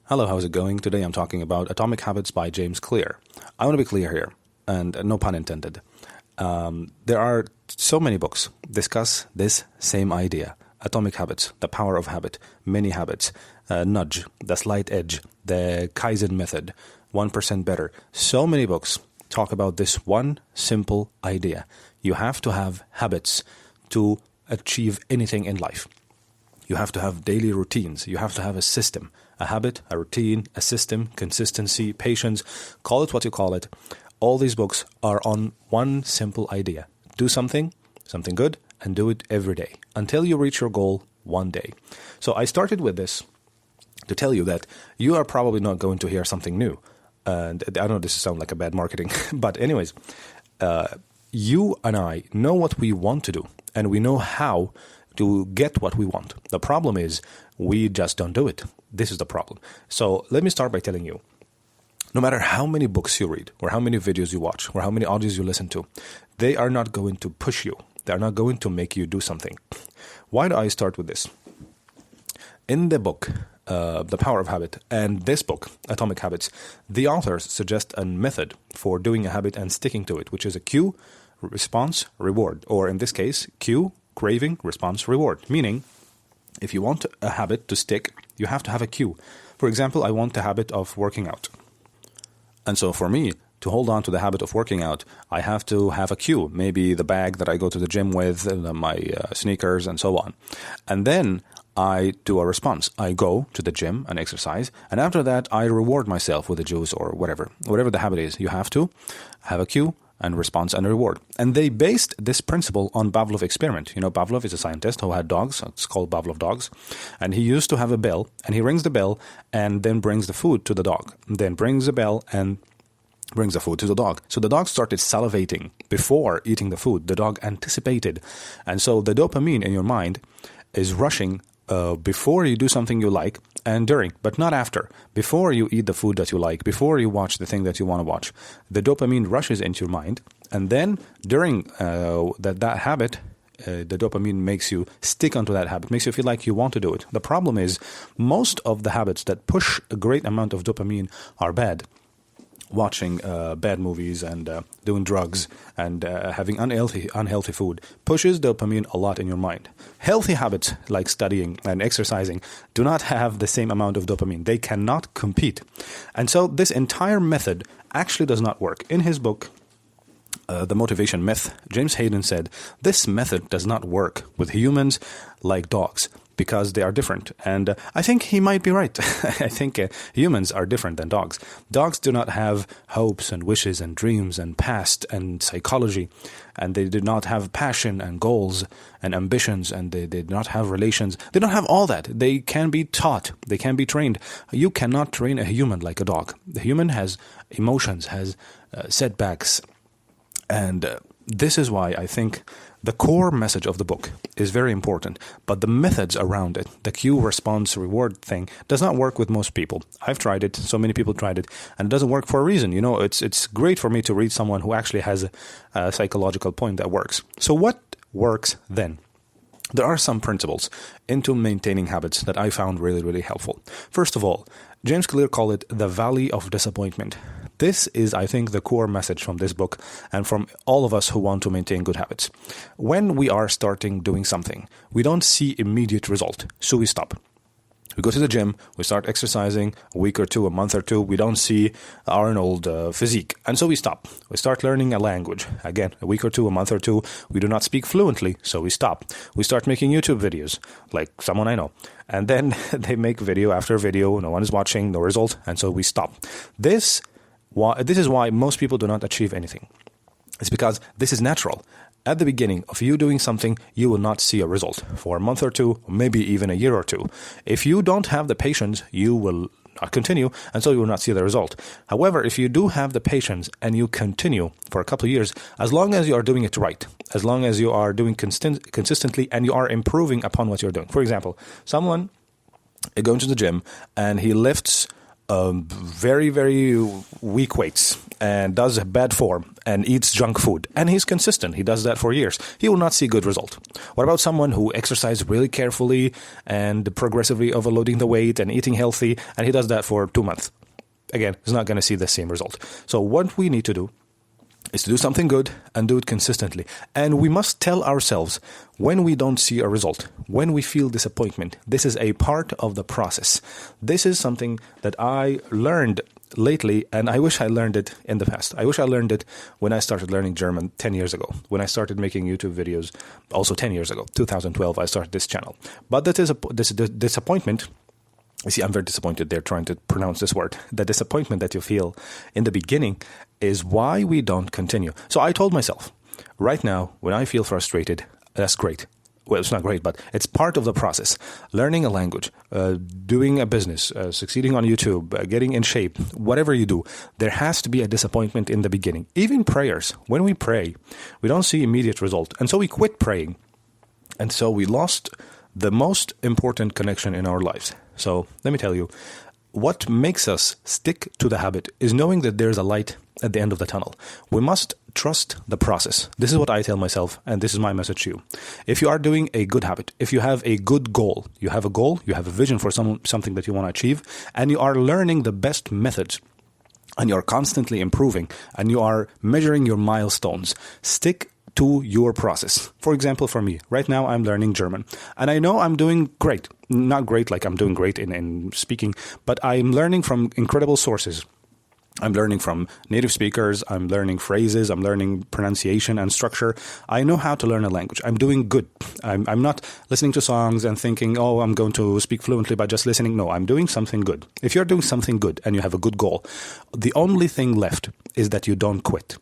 Hello, how's it going? Today I'm talking about Atomic Habits by James Clear. I want to be clear here, and no pun intended. There are so many books discuss this same idea. Atomic Habits, The Power of Habit, Many Habits, Nudge, The Slight Edge, The Kaizen Method, 1% Better. So many books talk about this one simple idea. You have to have habits to achieve anything in life. You have to have daily routines. You have to have a system, a habit, a routine, a system, consistency, patience. Call it what you call it. All these books are on one simple idea. Do something good, and do it every day until you reach your goal one day. So I started with this to tell you that you are probably not going to hear something new. And I know this sounds like a bad marketing, but anyways, you and I know what we want to do, and we know how to get what we want. The problem is we just don't do it. This is the problem. So let me start by telling you, no matter how many books you read, or how many videos you watch, or how many audios you listen to, they are not going to push you. They are not going to make you do something. Why do I start with this? In the book, The Power of Habit, and this book, Atomic Habits, the authors suggest a method for doing a habit and sticking to it, which is a cue, response, reward, or in this case, cue, craving, response, reward. Meaning, if you want a habit to stick, you have to have a cue. For example, I want the habit of working out. And so for me, to hold on to the habit of working out, I have to have a cue. Maybe the bag that I go to the gym with, my sneakers, and so on. And then I do a response. I go to the gym and exercise. And after that, I reward myself with a juice or whatever. Whatever the habit is, you have to have a cue and response and reward. And they based this principle on Pavlov experiment. You know, Pavlov is a scientist who had dogs. It's called Pavlov dogs. And he used to have a bell, and he rings the bell and then brings the food to the dog. Then brings the bell and brings the food to the dog. So the dog started salivating before eating the food. The dog anticipated. And so the dopamine in your mind is rushing before you do something you like and during, but not after. Before you eat the food that you like, before you watch the thing that you want to watch, the dopamine rushes into your mind. And then during that habit, the dopamine makes you stick onto that habit, makes you feel like you want to do it. The problem is most of the habits that push a great amount of dopamine are bad. Watching bad movies and doing drugs and having unhealthy food pushes dopamine a lot in your mind. Healthy habits like studying and exercising do not have the same amount of dopamine. They cannot compete. And so this entire method actually does not work. In his book, The Motivation Myth, James Hayden said, this method does not work with humans like dogs, because they are different. And I think he might be right. I think humans are different than dogs. Dogs do not have hopes and wishes and dreams and past and psychology. And they do not have passion and goals and ambitions. And they do not have relations. They don't have all that. They can be taught. They can be trained. You cannot train a human like a dog. The human has emotions, has setbacks. And this is why I think the core message of the book is very important, but the methods around it, the cue, response, reward thing, does not work with most people. I've tried it, so many people tried it, and it doesn't work for a reason. You know, it's great for me to read someone who actually has a psychological point that works. So what works then? There are some principles into maintaining habits that I found really, really helpful. First of all, James Clear called it the Valley of Disappointment. This is, I think, the core message from this book and from all of us who want to maintain good habits. When we are starting doing something, we don't see immediate result, so we stop. We go to the gym, we start exercising a week or two, a month or two, we don't see Arnold physique, and so we stop. We start learning a language. Again, a week or two, a month or two, we do not speak fluently, so we stop. We start making YouTube videos, like someone I know. And then they make video after video, no one is watching, no result, and so we stop. This is why most people do not achieve anything. It's because this is natural. At the beginning of you doing something, you will not see a result for a month or two, maybe even a year or two. If you don't have the patience, you will not continue, and so you will not see the result. However, if you do have the patience and you continue for a couple of years, as long as you are doing it right, as long as you are doing consistently and you are improving upon what you're doing. For example, someone is going to the gym and he lifts very, very weak weights and does bad form and eats junk food, and he's consistent, he does that for years, he will not see good result. What about someone who exercises really carefully and progressively overloading the weight and eating healthy, and he does that for 2 months? Again, he's not going to see the same result. So what we need to do is to do something good and do it consistently. And we must tell ourselves when we don't see a result, when we feel disappointment, this is a part of the process. This is something that I learned lately, and I wish I learned it in the past. I wish I learned it when I started learning German 10 years ago, when I started making YouTube videos also 10 years ago, 2012, I started this channel. But that is this disappointment. You see, I'm very disappointed there trying to pronounce this word. The disappointment that you feel in the beginning is why we don't continue. So I told myself, right now, when I feel frustrated, that's great. Well, it's not great, but it's part of the process. Learning a language, doing a business, succeeding on YouTube, getting in shape, whatever you do, there has to be a disappointment in the beginning. Even prayers, when we pray, we don't see immediate result. And so we quit praying. And so we lost the most important connection in our lives. So let me tell you, what makes us stick to the habit is knowing that there's a light at the end of the tunnel. We must trust the process. This is what I tell myself, and this is my message to you. If you are doing a good habit, if you have a good goal, you have a vision for something that you want to achieve, and you are learning the best methods, and you are constantly improving, and you are measuring your milestones, stick to your process. For example, for me, right now I'm learning German, and I know I'm doing great. Not great like I'm doing great in speaking, but I'm learning from incredible sources. I'm learning from native speakers, I'm learning phrases, I'm learning pronunciation and structure. I know how to learn a language. I'm doing good. I'm not listening to songs and thinking, oh, I'm going to speak fluently by just listening. No, I'm doing something good. If you're doing something good and you have a good goal, the only thing left is that you don't quit.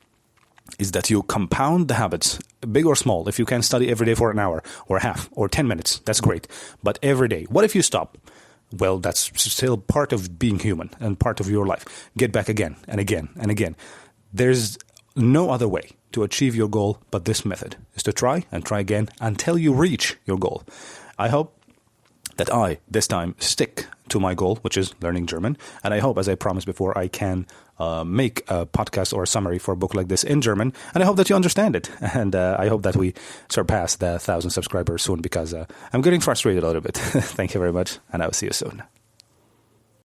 Is that you compound the habits, big or small. If you can study every day for an hour or half or 10 minutes, that's great. But every day, what if you stop? Well, that's still part of being human and part of your life. Get back again and again and again. There's no other way to achieve your goal but this method, is to try and try again until you reach your goal. I hope that I, this time, stick to my goal, which is learning German. And I hope, as I promised before, I can make a podcast or a summary for a book like this in German. And I hope that you understand it. And I hope that we surpass the 1,000 subscribers soon, because I'm getting frustrated a little bit. Thank you very much, and I will see you soon.